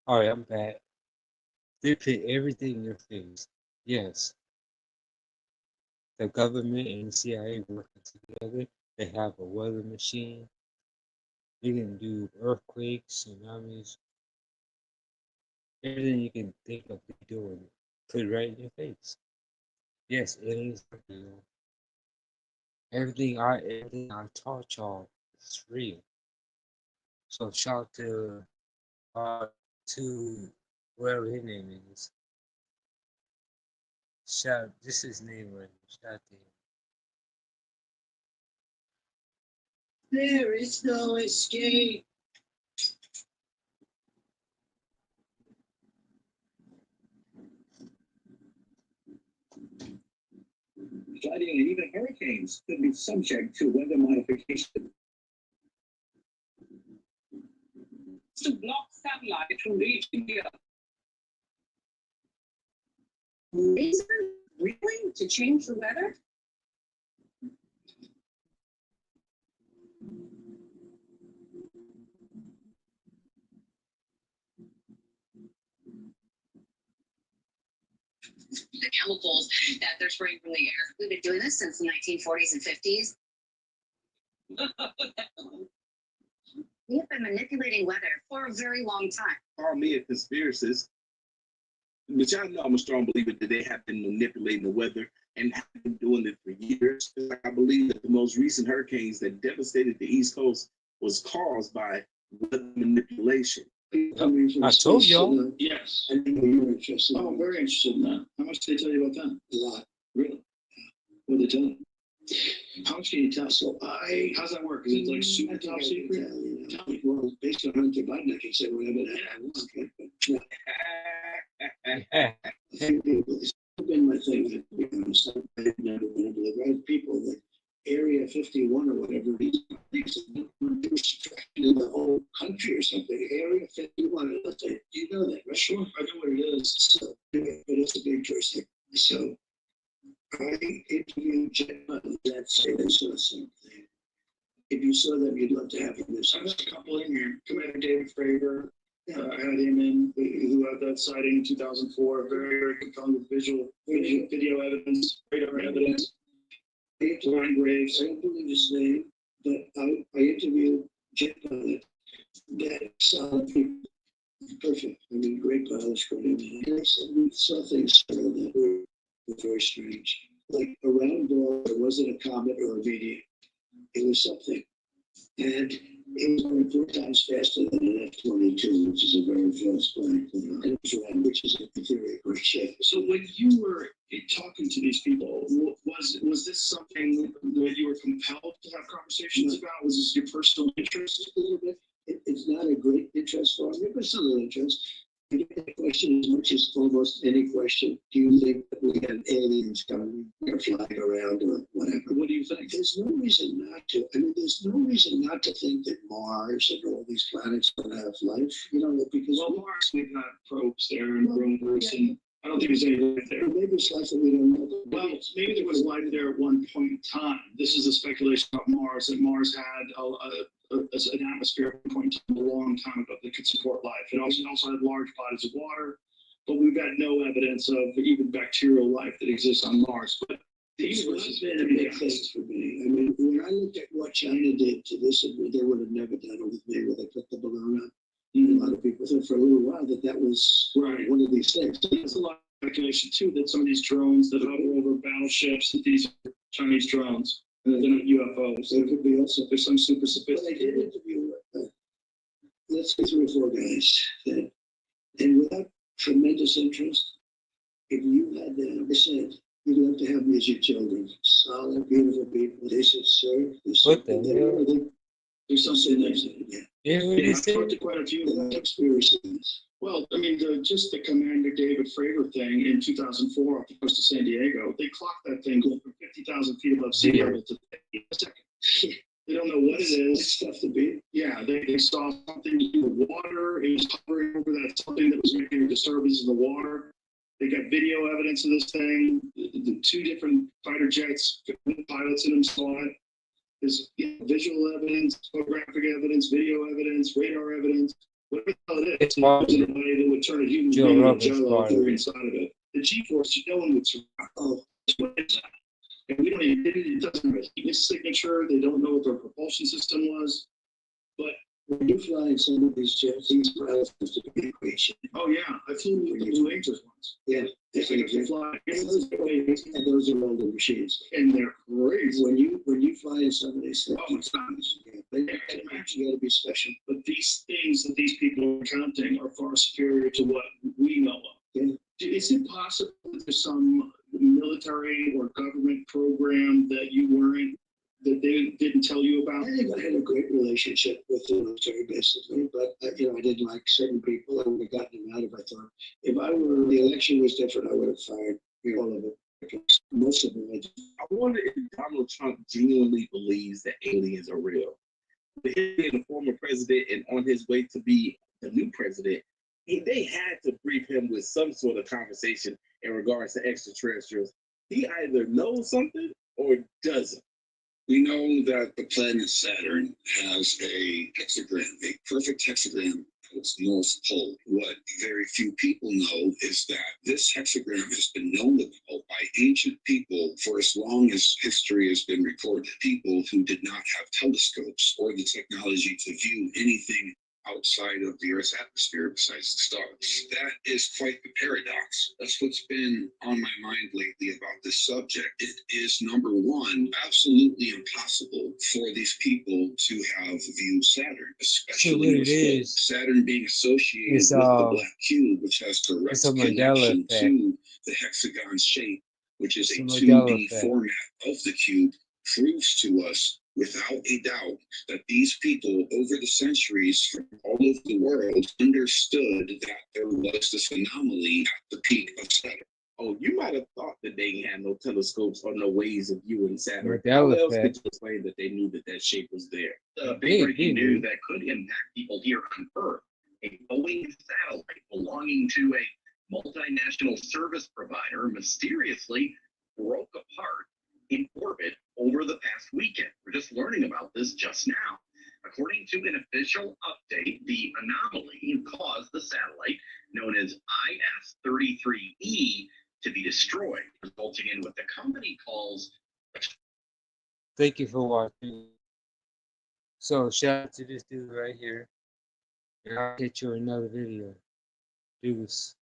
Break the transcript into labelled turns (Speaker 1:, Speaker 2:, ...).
Speaker 1: All right, I'm back. They put everything in your face. Yes, the government and the CIA working together. They have a weather machine. They can do earthquakes, tsunamis, everything you can think of. They doing it. Put it right in your face. Yes, aliens are real. Everything I taught y'all is real. So shout uh to whatever his name is. Shout this is his name right now. Shout to him. There is no escape. Flooding and even hurricanes could be subject to weather modification. To block sunlight from reaching the earth. Reason? Really? To change the weather? The chemicals that they're spraying from the air. We've been doing this since the 1940s and 50s. We have been manipulating weather for a very long time. Call me a conspiracist, but y'all know I'm a strong believer that they have been manipulating the weather and have been doing it for years. I believe that the most recent hurricanes that devastated the East Coast was caused by weather manipulation. I told y'all. Yes. I think you're interested. Oh, I'm very interested in that. How much did they tell you about that? A lot. Really? What did they tell you? How much can you tell? So how's that work? Is it like super top secret? Tell me. Well, based on Hunter Biden, I can say whatever the heck I want. I think it's been my thing that, I've never been able to write people that Area 51 or whatever these things in the whole country or something. Area 51, you know that, right? Sure, I know what it is. So, but it's a big jurisdiction. So I interviewed Jen that said I saw something. If you saw them, you'd love to have him. There's a couple in here. Commander David Fravor, I had him in, who had that sighting in 2004. Very, very compelling video evidence, radar evidence. Ryan Graves, I don't believe his name, but I interviewed Jet Pilot that saw people. Perfect. I mean, great pilots, great engineers. And I said we saw things that were very strange. Like around ball, it wasn't a comet or a meteor. It was something. And it was going 4 times faster than an F-22, which is a very fast plane, which is in theory a great shape. So when you were talking to these people, was this something that you were compelled to have conversations about? Was this your personal interest? A little bit. It's not a great interest for me, but it's a little interest. I get that question as much as almost any question. Do you think that we have aliens coming or flying around or whatever? What do you think? There's no reason not to. I mean, there's no reason not to think that Mars and all these planets don't have life. Because Mars, we've had probes there and rovers, and I don't think there's any life there. Maybe it's life that we don't know. Well, maybe there was life there at one point in time. This is a speculation about Mars, that Mars had an atmosphere at one point in time, a long time ago that could support life. It also had large bodies of water, but we've got no evidence of even bacterial life that exists on Mars. But these were been a big thing for me. I mean, when I looked at what China did to this, they would have never done it with me, where they put the balloon up. A lot of people thought for a little while that was one of these things. There's a lot of speculation too that some of these drones that hover over battleships, that these are Chinese drones. They're not UFOs. There could be also, there's some super sophisticated. Well, they did interview, let's say 3 or 4 guys that, and without tremendous interest, if you had ever said, you'd love to have me as your children, solid, beautiful people, they said, sir, what the hell? There's something they said, yeah. I've talked to quite a few of the conspiracies. Well, I mean, just the Commander David Fravor thing in 2004 off the coast of San Diego, they clocked that thing going from 50,000 feet above sea level to 50 a second. They don't know what it is. It's tough to beat. Yeah, they saw something in the water. It was hovering over that something that was making a disturbance in the water. They got video evidence of this thing. The 2 different fighter jets, pilots in them saw it. There's visual evidence, photographic evidence, video evidence, radar evidence. What the hell it
Speaker 2: It's
Speaker 1: is?
Speaker 2: Marvel.
Speaker 1: Anybody that would turn a human
Speaker 2: Joe
Speaker 1: being into
Speaker 2: Rogan's
Speaker 1: jello
Speaker 2: part
Speaker 1: if
Speaker 2: of
Speaker 1: they're
Speaker 2: it.
Speaker 1: inside of it. The G-force, no one would survive. Oh, what is that? And we don't even, it doesn't have a heat signature. They don't know what their propulsion system was. But when you fly in some of these jets, these pilots have to be equation. Oh yeah, I flew with the Blue Angels once. Yeah, they can fly. And those are older machines, and they're great. When you fly in some of these things, you got to be special. But these things that these people are counting are far superior to what we know of. Yeah. Is it possible that there's some military or government program that you weren't, that they didn't tell you about? I think I had a great relationship with the military, basically, but I didn't like certain people. I would have gotten them out if I thought. If the election was different, I would have fired all of it. Most of them.
Speaker 3: I wonder if Donald Trump genuinely believes that aliens are real. With him being the former president and on his way to be the new president, they had to brief him with some sort of conversation in regards to extraterrestrials. He either knows something or doesn't.
Speaker 4: We know that the planet Saturn has a hexagram, a perfect hexagram for its North Pole. What very few people know is that this hexagram has been known about by ancient people for as long as history has been recorded. People who did not have telescopes or the technology to view anything outside of the Earth's atmosphere besides the stars. That is quite the paradox. That's what's been on my mind lately about this subject. It is, number one, absolutely impossible for these people to have viewed Saturn, especially with Saturn being associated with the black cube, which has direct connection to the hexagon shape, which is a 2D format of the cube, proves to us without a doubt that these people over the centuries from all over the world understood that there was this anomaly at the peak of Saturn.
Speaker 3: Oh, you might have thought that they had no telescopes or no ways of viewing Saturn. How else could you explain that they knew that that shape was there?
Speaker 5: The big breaking news that could impact people here on Earth. A Boeing satellite belonging to a multinational service provider mysteriously broke apart in orbit over the past weekend. We're just learning about this just now. According to an official update, the anomaly caused the satellite known as IS-33E to be destroyed, resulting in what the company calls.
Speaker 2: Thank you for watching. So shout out to this dude right here. And I'll get you another video. Deuce.